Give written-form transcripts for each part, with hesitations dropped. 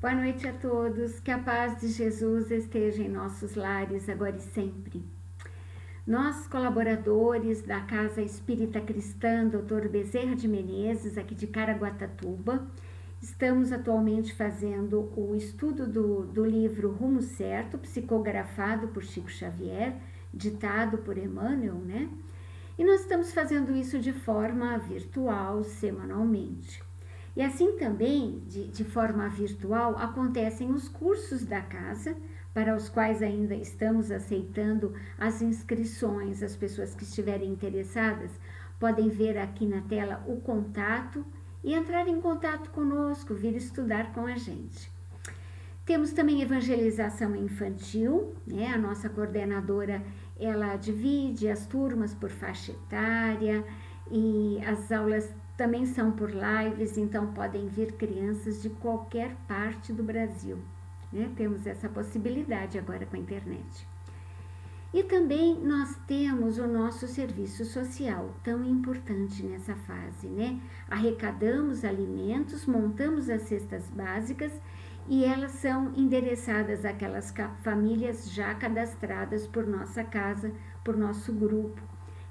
Boa noite a todos, que a paz de Jesus esteja em nossos lares agora e sempre. Nós, colaboradores da Casa Espírita Cristã Dr. Bezerra de Menezes, aqui de Caraguatatuba, estamos atualmente fazendo o estudo do livro Rumo Certo, psicografado por Chico Xavier, ditado por Emmanuel, né? E nós estamos fazendo isso de forma virtual, semanalmente. E assim também, de forma virtual, acontecem os cursos da casa, para os quais ainda estamos aceitando as inscrições. As pessoas que estiverem interessadas podem ver aqui na tela o contato e entrar em contato conosco, vir estudar com a gente. Temos também evangelização infantil, né? A nossa coordenadora, ela divide as turmas por faixa etária e as aulas também são por lives, então podem vir crianças de qualquer parte do Brasil, né? Temos essa possibilidade agora com a internet. E também nós temos o nosso serviço social, tão importante nessa fase, né? Arrecadamos alimentos, montamos as cestas básicas e elas são endereçadas àquelas famílias já cadastradas por nossa casa, por nosso grupo,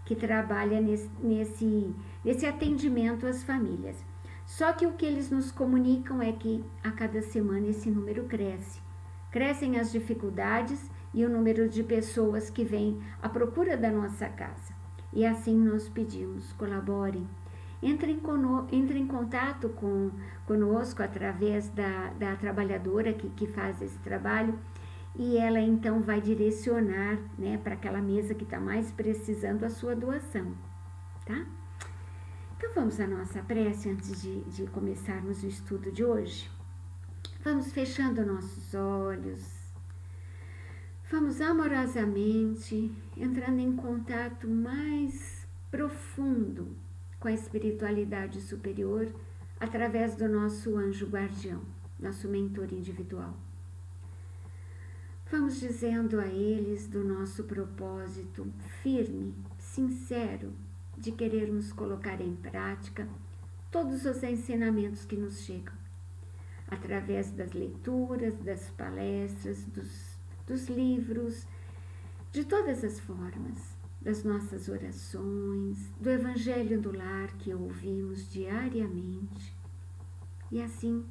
que trabalha nesse atendimento às famílias. Só que o que eles nos comunicam é que a cada semana esse número cresce. Crescem as dificuldades e o número de pessoas que vêm à procura da nossa casa. E assim nós pedimos, colaborem. Entrem em contato conosco através da trabalhadora que faz esse trabalho, e ela então vai direcionar, né, para aquela mesa que está mais precisando a sua doação, tá? Então vamos à nossa prece antes de começarmos o estudo de hoje. Vamos fechando nossos olhos, vamos amorosamente entrando em contato mais profundo com a espiritualidade superior através do nosso anjo guardião, nosso mentor individual. Vamos dizendo a eles do nosso propósito firme, sincero, de querermos colocar em prática todos os ensinamentos que nos chegam, através das leituras, das palestras, dos livros, de todas as formas, das nossas orações, do Evangelho do Lar que ouvimos diariamente. E assim,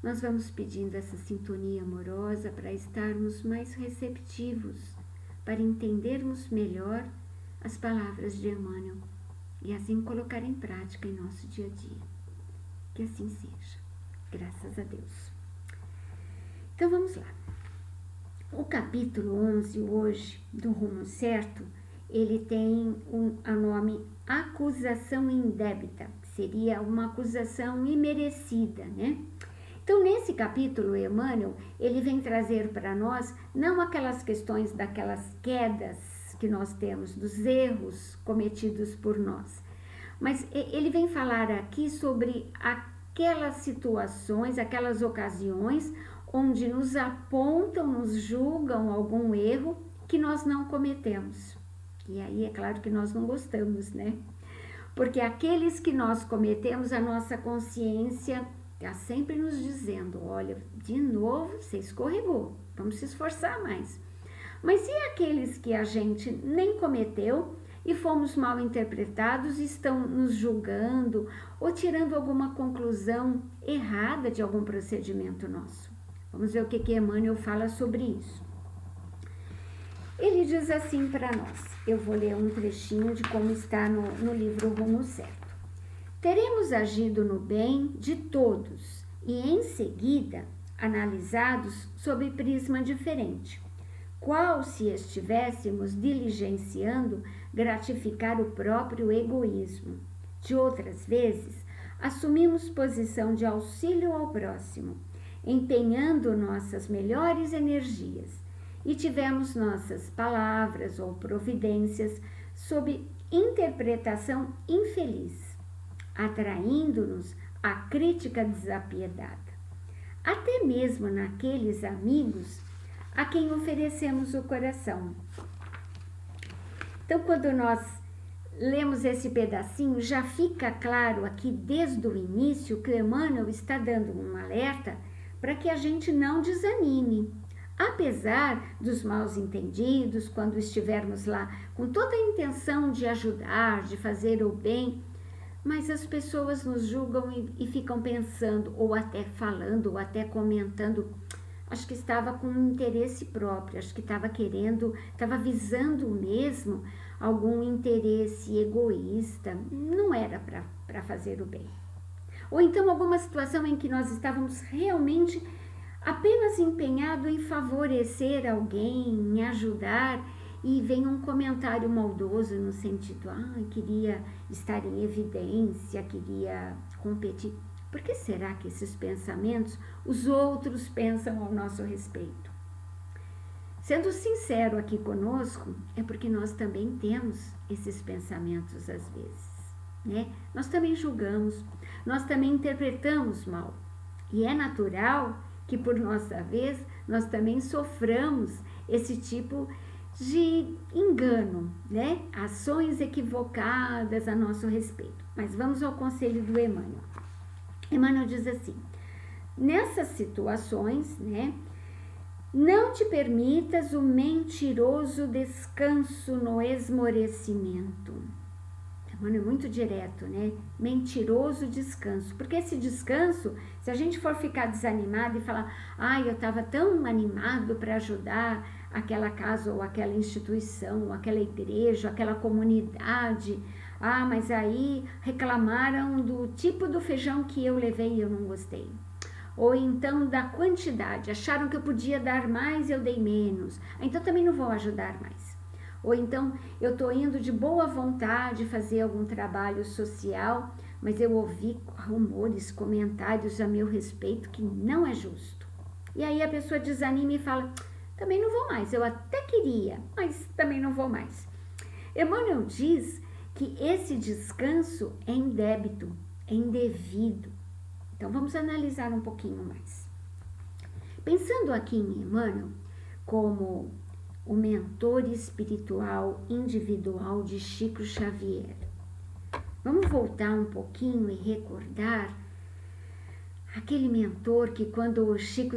nós vamos pedindo essa sintonia amorosa para estarmos mais receptivos, para entendermos melhor as palavras de Emmanuel e assim colocar em prática em nosso dia a dia. Que assim seja. Graças a Deus. Então vamos lá. O capítulo 11 hoje, do Rumo Certo, ele tem o nome acusação indébita. Seria uma acusação imerecida, né? Então, nesse capítulo, Emmanuel, ele vem trazer para nós não aquelas questões daquelas quedas que nós temos, dos erros cometidos por nós, mas ele vem falar aqui sobre aquelas situações, aquelas ocasiões onde nos apontam, nos julgam algum erro que nós não cometemos. E aí é claro que nós não gostamos, né? Porque aqueles que nós cometemos, a nossa consciência está sempre nos dizendo, olha, de novo você escorregou, vamos se esforçar mais. Mas e aqueles que a gente nem cometeu e fomos mal interpretados e estão nos julgando ou tirando alguma conclusão errada de algum procedimento nosso? Vamos ver o que Emmanuel fala sobre isso. Ele diz assim para nós, eu vou ler um trechinho de como está no livro Rumo Certo. Teremos agido no bem de todos e, em seguida, analisados sob prisma diferente, qual se estivéssemos diligenciando gratificar o próprio egoísmo. De outras vezes, assumimos posição de auxílio ao próximo, empenhando nossas melhores energias, e tivemos nossas palavras ou providências sob interpretação infeliz, atraindo-nos à crítica desapiedada, até mesmo naqueles amigos a quem oferecemos o coração. Então, quando nós lemos esse pedacinho, já fica claro aqui desde o início que Emmanuel está dando um alerta para que a gente não desanime. Apesar dos maus entendidos, quando estivermos lá com toda a intenção de ajudar, de fazer o bem, mas as pessoas nos julgam e ficam pensando, ou até falando, ou até comentando, acho que estava com um interesse próprio, acho que estava querendo, estava visando mesmo algum interesse egoísta, não era para fazer o bem. Ou então alguma situação em que nós estávamos realmente apenas empenhado em favorecer alguém, em ajudar, e vem um comentário maldoso no sentido, queria estar em evidência, queria competir. Por que será que esses pensamentos os outros pensam ao nosso respeito? Sendo sincero aqui conosco, é porque nós também temos esses pensamentos às vezes, né? Nós também julgamos, nós também interpretamos mal. E é natural que, por nossa vez, nós também soframos esse tipo de engano, né? Ações equivocadas a nosso respeito. Mas vamos ao conselho do Emmanuel. Emmanuel diz assim: nessas situações, né? Não te permitas o mentiroso descanso no esmorecimento. Emmanuel é muito direto, né? Mentiroso descanso. Porque esse descanso, se a gente for ficar desanimado e falar, eu estava tão animado para ajudar aquela casa ou aquela instituição, ou aquela igreja, ou aquela comunidade, mas aí reclamaram do tipo do feijão que eu levei e eu não gostei. Ou então da quantidade, acharam que eu podia dar mais e eu dei menos, então também não vou ajudar mais. Ou então eu estou indo de boa vontade fazer algum trabalho social, mas eu ouvi rumores, comentários a meu respeito que não é justo. E aí a pessoa desanima e fala, também não vou mais, eu até queria, mas também não vou mais. Emmanuel diz que esse descanso é indébito, é indevido. Então vamos analisar um pouquinho mais. Pensando aqui em Emmanuel como o mentor espiritual individual de Chico Xavier, vamos voltar um pouquinho e recordar aquele mentor que, quando o Chico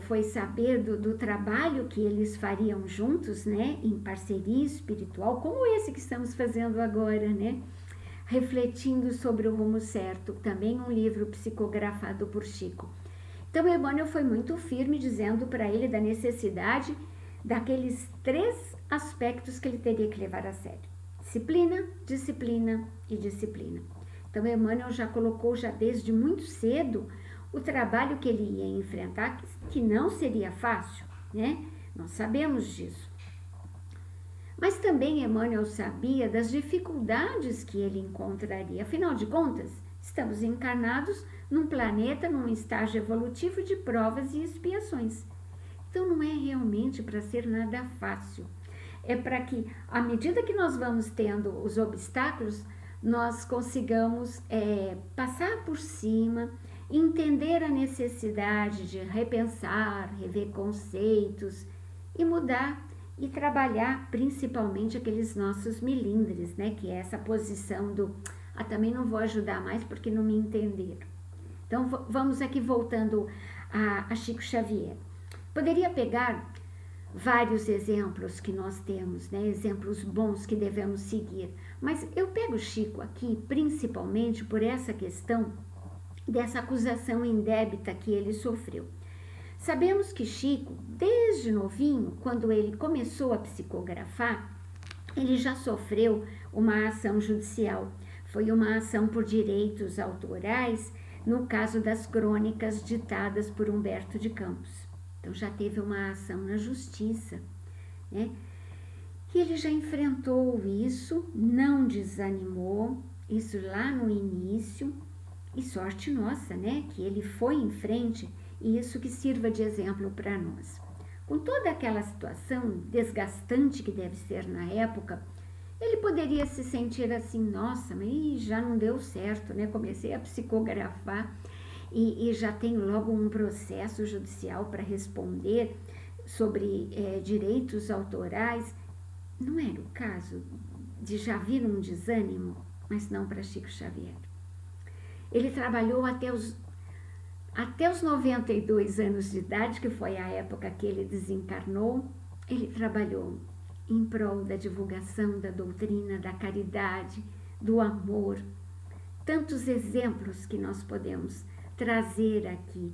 foi saber do trabalho que eles fariam juntos, né, em parceria espiritual, como esse que estamos fazendo agora, né, refletindo sobre o rumo certo, também um livro psicografado por Chico. Então, Emmanuel foi muito firme, dizendo para ele da necessidade daqueles 3 aspectos que ele teria que levar a sério: disciplina, disciplina e disciplina. Então, Emmanuel já colocou, já desde muito cedo, o trabalho que ele ia enfrentar, que não seria fácil, né? Nós sabemos disso. Mas também Emmanuel sabia das dificuldades que ele encontraria. Afinal de contas, estamos encarnados num planeta, num estágio evolutivo de provas e expiações. Então não é realmente para ser nada fácil. É para que, à medida que nós vamos tendo os obstáculos, nós consigamos passar por cima, entender a necessidade de repensar, rever conceitos e mudar e trabalhar principalmente aqueles nossos milindres, né? Que é essa posição do também não vou ajudar mais porque não me entenderam. Então vamos aqui voltando a Chico Xavier. Poderia pegar vários exemplos que nós temos, né? Exemplos bons que devemos seguir, mas eu pego Chico aqui principalmente por essa questão dessa acusação indébita que ele sofreu. Sabemos que Chico, desde novinho, quando ele começou a psicografar, ele já sofreu uma ação judicial. Foi uma ação por direitos autorais, no caso das crônicas ditadas por Humberto de Campos. Então já teve uma ação na justiça, né? E ele já enfrentou isso, não desanimou, isso lá no início, e sorte nossa, né? Que ele foi em frente, e isso que sirva de exemplo para nós. Com toda aquela situação desgastante que deve ser na época, ele poderia se sentir assim, nossa, mas já não deu certo, né? Comecei a psicografar e já tenho logo um processo judicial para responder sobre direitos autorais. Não era o caso de já vir um desânimo, mas não para Chico Xavier. Ele trabalhou até os 92 anos de idade, que foi a época que ele desencarnou, ele trabalhou em prol da divulgação da doutrina, da caridade, do amor. Tantos exemplos que nós podemos trazer aqui.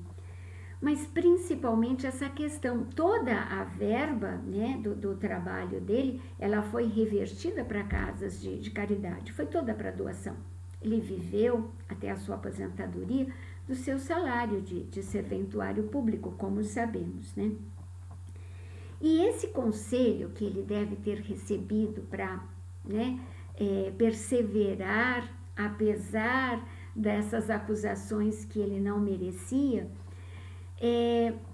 Mas principalmente essa questão, toda a verba, né, do trabalho dele, ela foi revertida para casas de caridade, foi toda para doação. Ele viveu até a sua aposentadoria do seu salário de serventuário público, como sabemos, né? E esse conselho que ele deve ter recebido para, né, perseverar, apesar dessas acusações que ele não merecia,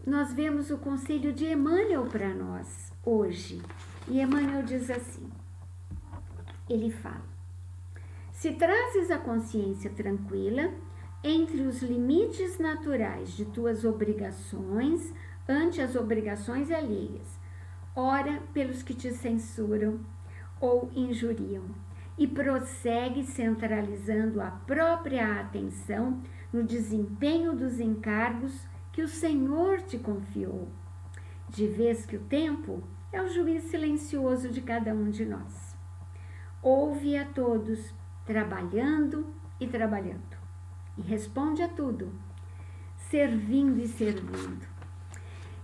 nós vemos o conselho de Emmanuel para nós hoje. E Emmanuel diz assim, ele fala: se trazes a consciência tranquila entre os limites naturais de tuas obrigações ante as obrigações alheias, ora pelos que te censuram ou injuriam, e prossegue centralizando a própria atenção no desempenho dos encargos que o Senhor te confiou, de vez que o tempo é o juiz silencioso de cada um de nós. Ouve a todos, trabalhando e trabalhando, e responde a tudo, servindo e servindo.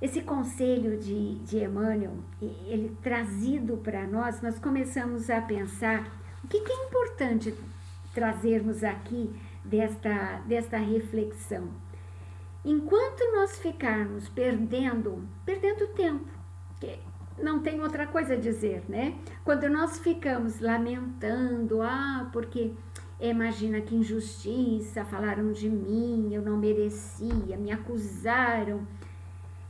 Esse conselho de Emmanuel, ele trazido para nós começamos a pensar o que é importante trazermos aqui desta reflexão. Enquanto nós ficarmos perdendo tempo, que não tem outra coisa a dizer, né? Quando nós ficamos lamentando, porque imagina que injustiça, falaram de mim, eu não merecia, me acusaram.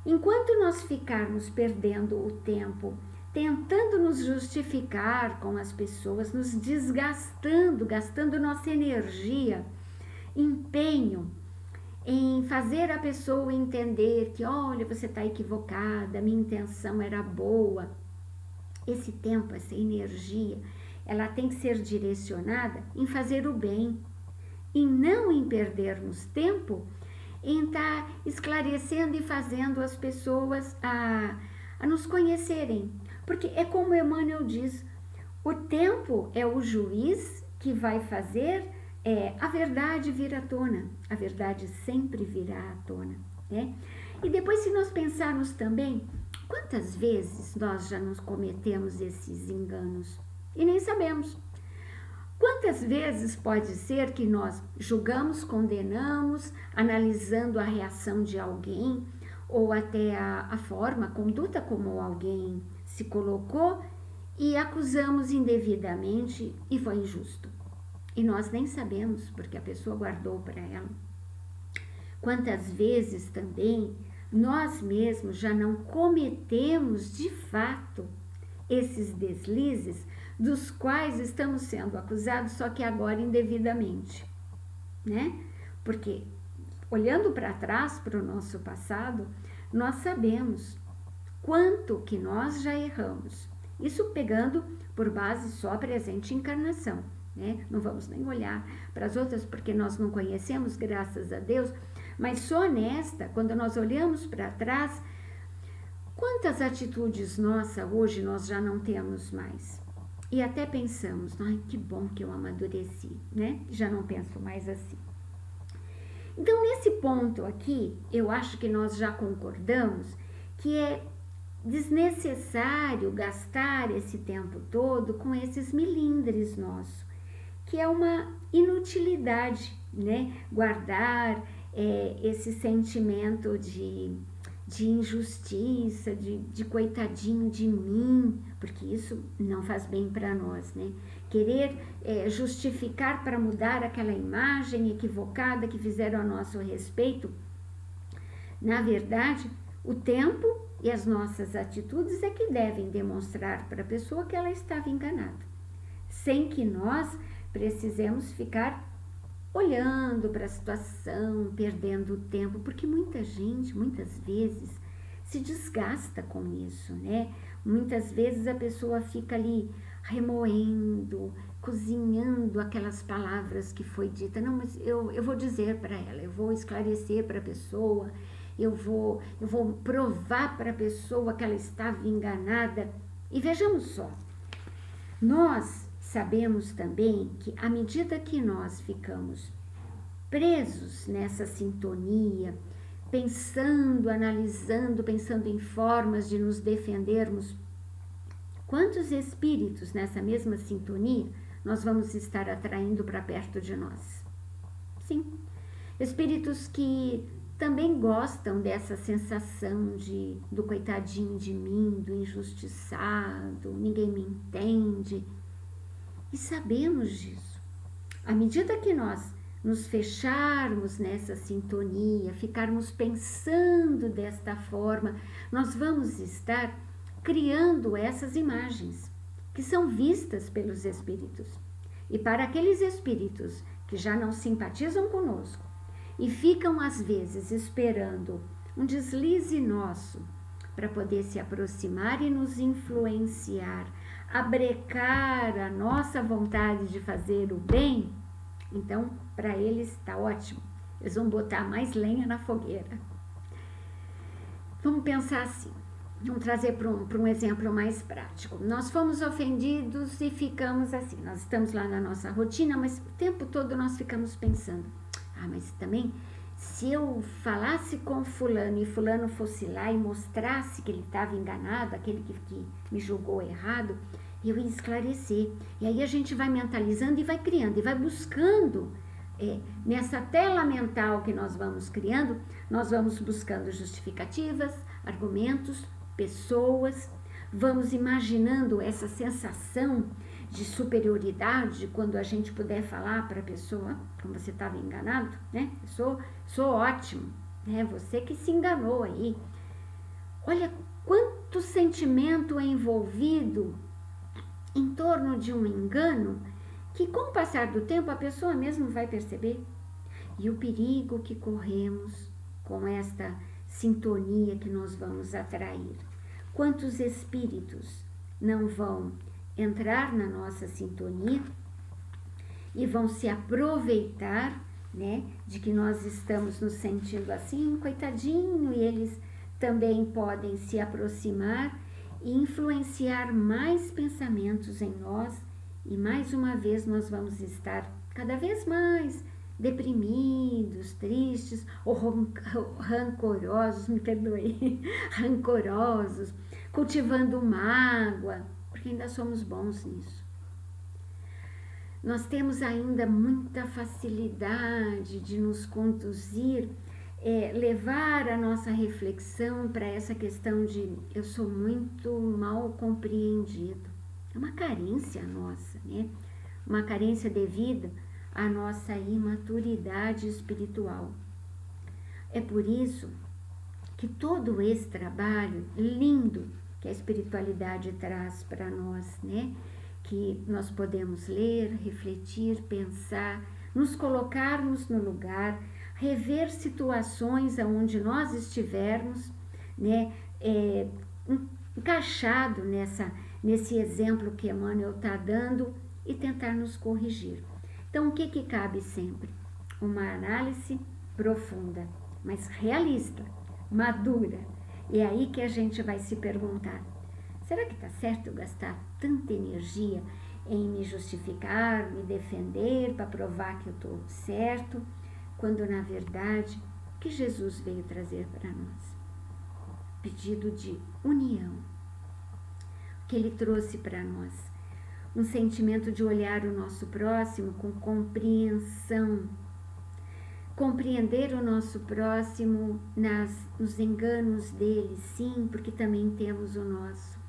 Enquanto nós ficarmos perdendo o tempo, tentando nos justificar com as pessoas, nos desgastando, gastando nossa energia, empenho em fazer a pessoa entender que, olha, você está equivocada, minha intenção era boa. Esse tempo, essa energia, ela tem que ser direcionada em fazer o bem, e não em perdermos tempo em estar esclarecendo e fazendo as pessoas a nos conhecerem. Porque é como Emmanuel diz, o tempo é o juiz que vai fazer a verdade vir à tona. A verdade sempre virá à tona, né? E depois, se nós pensarmos também, quantas vezes nós já nos cometemos esses enganos e nem sabemos? Quantas vezes pode ser que nós julgamos, condenamos, analisando a reação de alguém ou até a forma, a conduta como alguém se colocou e acusamos indevidamente e foi injusto. E nós nem sabemos porque a pessoa guardou para ela. Quantas vezes também nós mesmos já não cometemos de fato esses deslizes dos quais estamos sendo acusados, só que agora indevidamente, né? Porque olhando para trás, para o nosso passado, nós sabemos quanto que nós já erramos. Isso pegando por base só a presente encarnação, né? Não vamos nem olhar para as outras porque nós não conhecemos, graças a Deus, mas só nesta, quando nós olhamos para trás, quantas atitudes nossas hoje nós já não temos mais? E até pensamos, ai, que bom que eu amadureci, né? Já não penso mais assim. Então, nesse ponto aqui, eu acho que nós já concordamos que é desnecessário gastar esse tempo todo com esses milindres nossos, que é uma inutilidade, né? Guardar esse sentimento de injustiça, de coitadinho de mim, porque isso não faz bem para nós, né? Querer justificar para mudar aquela imagem equivocada que fizeram a nosso respeito. Na verdade, o tempo e as nossas atitudes é que devem demonstrar para a pessoa que ela estava enganada, sem que nós precisemos ficar olhando para a situação, perdendo tempo, porque muita gente, muitas vezes, se desgasta com isso, né? Muitas vezes a pessoa fica ali remoendo, cozinhando aquelas palavras que foi dita. Não, mas eu vou dizer para ela, eu vou esclarecer para a pessoa, eu vou provar para a pessoa que ela estava enganada. E vejamos só, nós sabemos também que à medida que nós ficamos presos nessa sintonia, pensando, analisando, pensando em formas de nos defendermos, quantos espíritos nessa mesma sintonia nós vamos estar atraindo para perto de nós? Sim, espíritos que também gostam dessa sensação do coitadinho de mim, do injustiçado, ninguém me entende. E sabemos disso. À medida que nós nos fecharmos nessa sintonia, ficarmos pensando desta forma, nós vamos estar criando essas imagens que são vistas pelos espíritos. E para aqueles espíritos que já não simpatizam conosco e ficam às vezes esperando um deslize nosso para poder se aproximar e nos influenciar, abrecar a nossa vontade de fazer o bem, então para eles está ótimo, eles vão botar mais lenha na fogueira. Vamos pensar assim, vamos trazer para um exemplo mais prático. Nós fomos ofendidos e ficamos assim, nós estamos lá na nossa rotina, mas o tempo todo nós ficamos pensando, mas também se eu falasse com fulano e fulano fosse lá e mostrasse que ele estava enganado, aquele que me julgou errado, eu ia esclarecer. E aí a gente vai mentalizando e vai criando, e vai buscando, nessa tela mental que nós vamos criando, nós vamos buscando justificativas, argumentos, pessoas, vamos imaginando essa sensação de superioridade quando a gente puder falar para a pessoa, como você estava enganado, né? Eu sou ótimo, né? Você que se enganou aí. Olha quanto sentimento é envolvido em torno de um engano que com o passar do tempo a pessoa mesmo vai perceber. E o perigo que corremos com esta sintonia que nós vamos atrair. Quantos espíritos não vão entrar na nossa sintonia e vão se aproveitar, né, de que nós estamos nos sentindo assim, coitadinho, e eles também podem se aproximar e influenciar mais pensamentos em nós, e mais uma vez nós vamos estar cada vez mais deprimidos, tristes ou rancorosos, me perdoe, rancorosos, cultivando mágoa, porque ainda somos bons nisso. Nós temos ainda muita facilidade de nos conduzir, levar a nossa reflexão para essa questão de eu sou muito mal compreendido. É uma carência nossa, né? Uma carência devida à nossa imaturidade espiritual. É por isso que todo esse trabalho lindo que a espiritualidade traz para nós, né? Que nós podemos ler, refletir, pensar, nos colocarmos no lugar, rever situações aonde nós estivermos, né? Encaixado nesse exemplo que Emmanuel está dando e tentar nos corrigir. Então, o que cabe sempre? Uma análise profunda, mas realista, madura. E é aí que a gente vai se perguntar, será que está certo eu gastar tanta energia em me justificar, me defender, para provar que eu estou certo, quando na verdade, o que Jesus veio trazer para nós? Pedido de união. O que ele trouxe para nós? Um sentimento de olhar o nosso próximo com compreensão. Compreender o nosso próximo nos enganos dele, sim, porque também temos o nosso.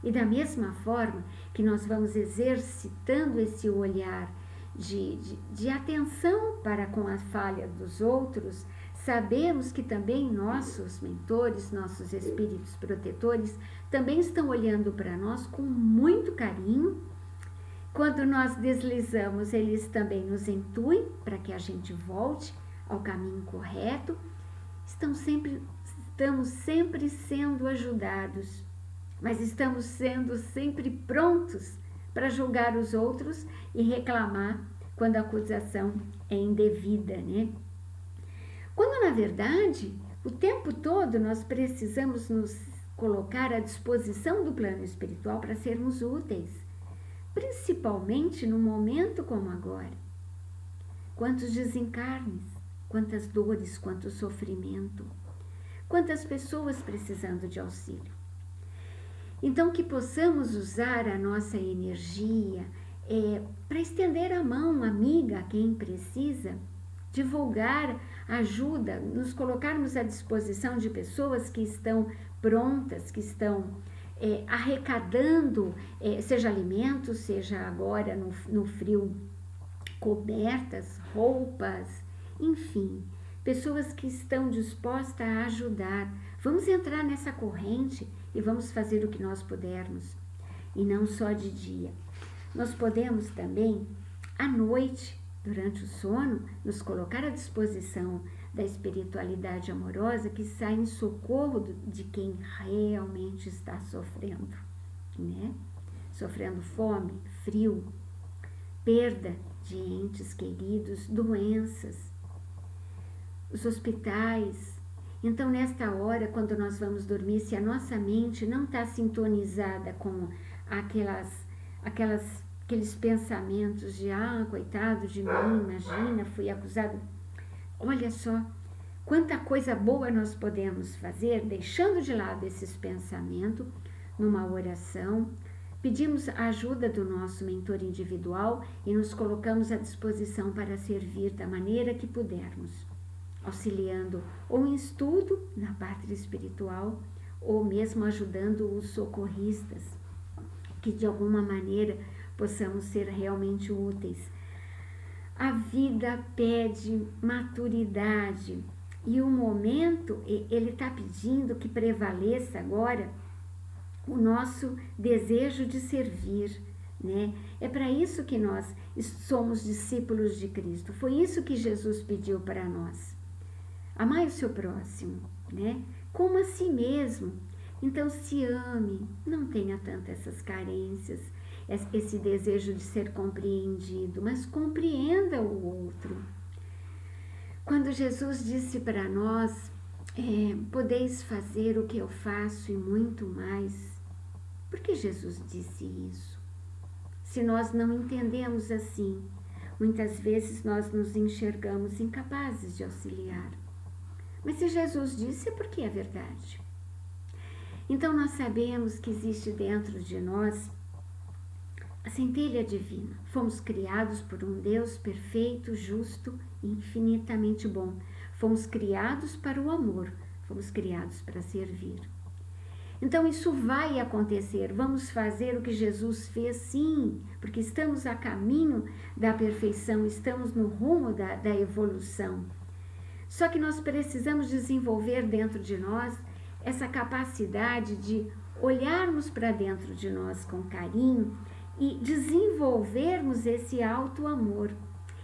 E da mesma forma que nós vamos exercitando esse olhar de atenção para com a falha dos outros, sabemos que também nossos mentores, nossos espíritos protetores, também estão olhando para nós com muito carinho. Quando nós deslizamos, eles também nos intuem para que a gente volte ao caminho correto. Estamos sempre sendo ajudados, mas estamos sendo sempre prontos para julgar os outros e reclamar quando a acusação é indevida, né? Quando, na verdade, o tempo todo nós precisamos nos colocar à disposição do plano espiritual para sermos úteis, principalmente num momento como agora. Quantos desencarnes, quantas dores, quanto sofrimento, quantas pessoas precisando de auxílio. Então, que possamos usar a nossa energia para estender a mão amiga a quem precisa, divulgar ajuda, nos colocarmos à disposição de pessoas que estão prontas, que estão arrecadando, seja alimentos, seja agora no frio, cobertas, roupas, enfim, pessoas que estão dispostas a ajudar. Vamos entrar nessa corrente e vamos fazer o que nós pudermos, e não só de dia. Nós podemos também, à noite, durante o sono, nos colocar à disposição da espiritualidade amorosa que sai em socorro de quem realmente está sofrendo, né? Sofrendo fome, frio, perda de entes queridos, doenças, os hospitais. Então, nesta hora, quando nós vamos dormir, se a nossa mente não está sintonizada com aqueles pensamentos de coitado de mim, imagina, fui acusado. Olha só, quanta coisa boa nós podemos fazer, deixando de lado esses pensamentos, numa oração, pedimos a ajuda do nosso mentor individual e nos colocamos à disposição para servir da maneira que pudermos, auxiliando ou em estudo na pátria espiritual, ou mesmo ajudando os socorristas, que de alguma maneira possamos ser realmente úteis. A vida pede maturidade e o momento, ele está pedindo que prevaleça agora o nosso desejo de servir, né? É para isso que nós somos discípulos de Cristo. Foi isso que Jesus pediu para nós. Amai o seu próximo, né? Como a si mesmo. Então se ame, não tenha tantas essas carências, esse desejo de ser compreendido, mas compreenda o outro. Quando Jesus disse para nós, podeis fazer o que eu faço e muito mais, por que Jesus disse isso? Se nós não entendemos assim, muitas vezes nós nos enxergamos incapazes de auxiliar. Mas se Jesus disse, é porque é verdade. Então nós sabemos que existe dentro de nós a centelha divina. Fomos criados por um Deus perfeito, justo e infinitamente bom. Fomos criados para o amor, fomos criados para servir. Então isso vai acontecer, vamos fazer o que Jesus fez, sim, porque estamos a caminho da perfeição, estamos no rumo da evolução. Só que nós precisamos desenvolver dentro de nós essa capacidade de olharmos para dentro de nós com carinho e desenvolvermos esse auto-amor.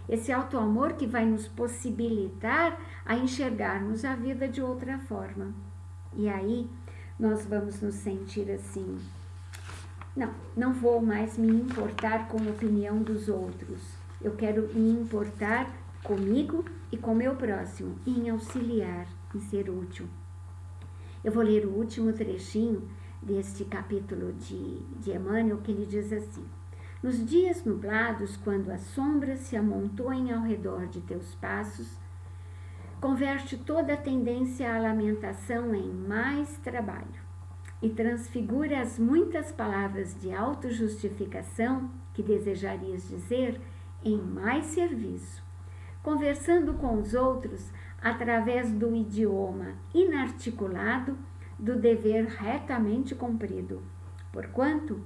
Esse auto-amor que vai nos possibilitar a enxergarmos a vida de outra forma. E aí nós vamos nos sentir assim, não vou mais me importar com a opinião dos outros. Eu quero me importar comigo e com meu próximo, em auxiliar, em ser útil. Eu vou ler o último trechinho deste capítulo de Emmanuel, que ele diz assim: nos dias nublados, quando as sombras se amontoem ao redor de teus passos, converte toda a tendência à lamentação em mais trabalho e transfigura as muitas palavras de autojustificação que desejarias dizer em mais serviço, conversando com os outros através do idioma inarticulado do dever retamente cumprido. Porquanto,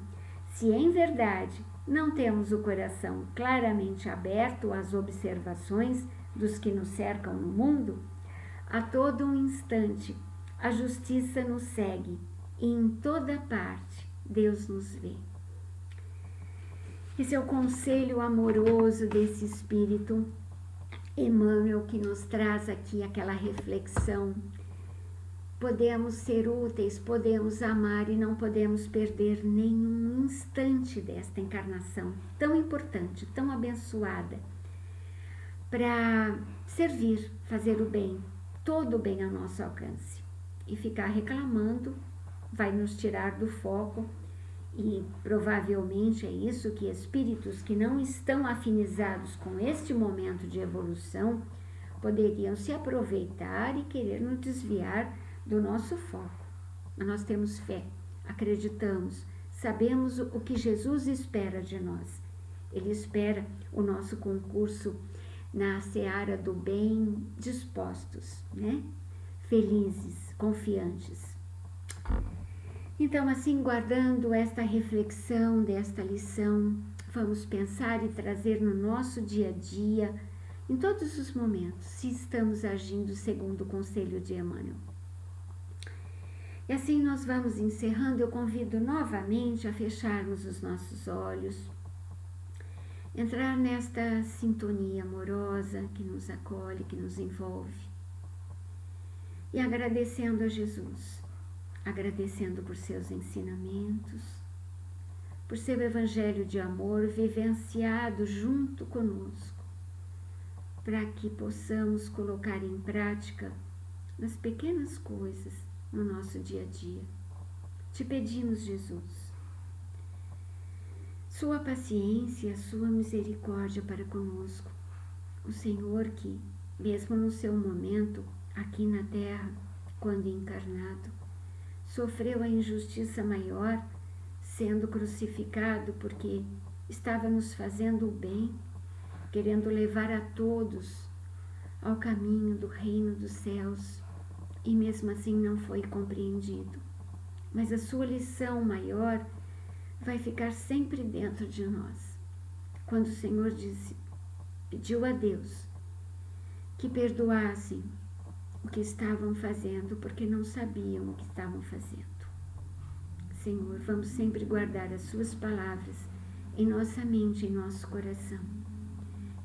se em verdade não temos o coração claramente aberto às observações dos que nos cercam no mundo, a todo um instante a justiça nos segue e em toda parte Deus nos vê. Esse é o conselho amoroso desse Espírito Emmanuel, que nos traz aqui aquela reflexão podemos ser úteis, podemos amar e não podemos perder nenhum instante desta encarnação tão importante, tão abençoada, para servir, fazer o bem, todo o bem ao nosso alcance. E ficar reclamando vai nos tirar do foco, e provavelmente é isso que espíritos que não estão afinizados com este momento de evolução poderiam se aproveitar e querer nos desviar do nosso foco. Mas nós temos fé, acreditamos, sabemos o que Jesus espera de nós. Ele espera o nosso concurso na seara do bem, dispostos, né? Felizes, confiantes. Então, assim, guardando esta reflexão desta lição, vamos pensar e trazer no nosso dia a dia, em todos os momentos, se estamos agindo segundo o conselho de Emmanuel. E assim nós vamos encerrando. Eu convido novamente a fecharmos os nossos olhos, entrar nesta sintonia amorosa que nos acolhe, que nos envolve, e agradecendo a Jesus, agradecendo por seus ensinamentos, por seu evangelho de amor vivenciado junto conosco, para que possamos colocar em prática nas pequenas coisas no nosso dia a dia. Te pedimos, Jesus, sua paciência, sua misericórdia para conosco. O Senhor que, mesmo no seu momento aqui na terra, quando encarnado, sofreu a injustiça maior, sendo crucificado porque estava nos fazendo o bem, querendo levar a todos ao caminho do reino dos céus, e mesmo assim não foi compreendido. Mas a sua lição maior vai ficar sempre dentro de nós. Quando o Senhor pediu a Deus que perdoassem o que estavam fazendo, porque não sabiam o que estavam fazendo. Senhor, vamos sempre guardar as suas palavras em nossa mente, em nosso coração.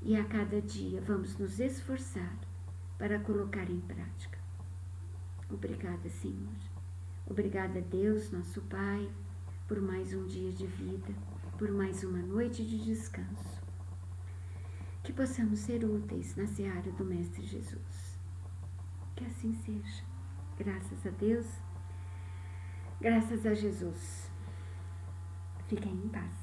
E a cada dia vamos nos esforçar para colocar em prática. Obrigada, Senhor. Obrigada, Deus, nosso Pai, por mais um dia de vida, por mais uma noite de descanso. Que possamos ser úteis na seara do Mestre Jesus. Que assim seja. Graças a Deus, graças a Jesus. Fiquem em paz.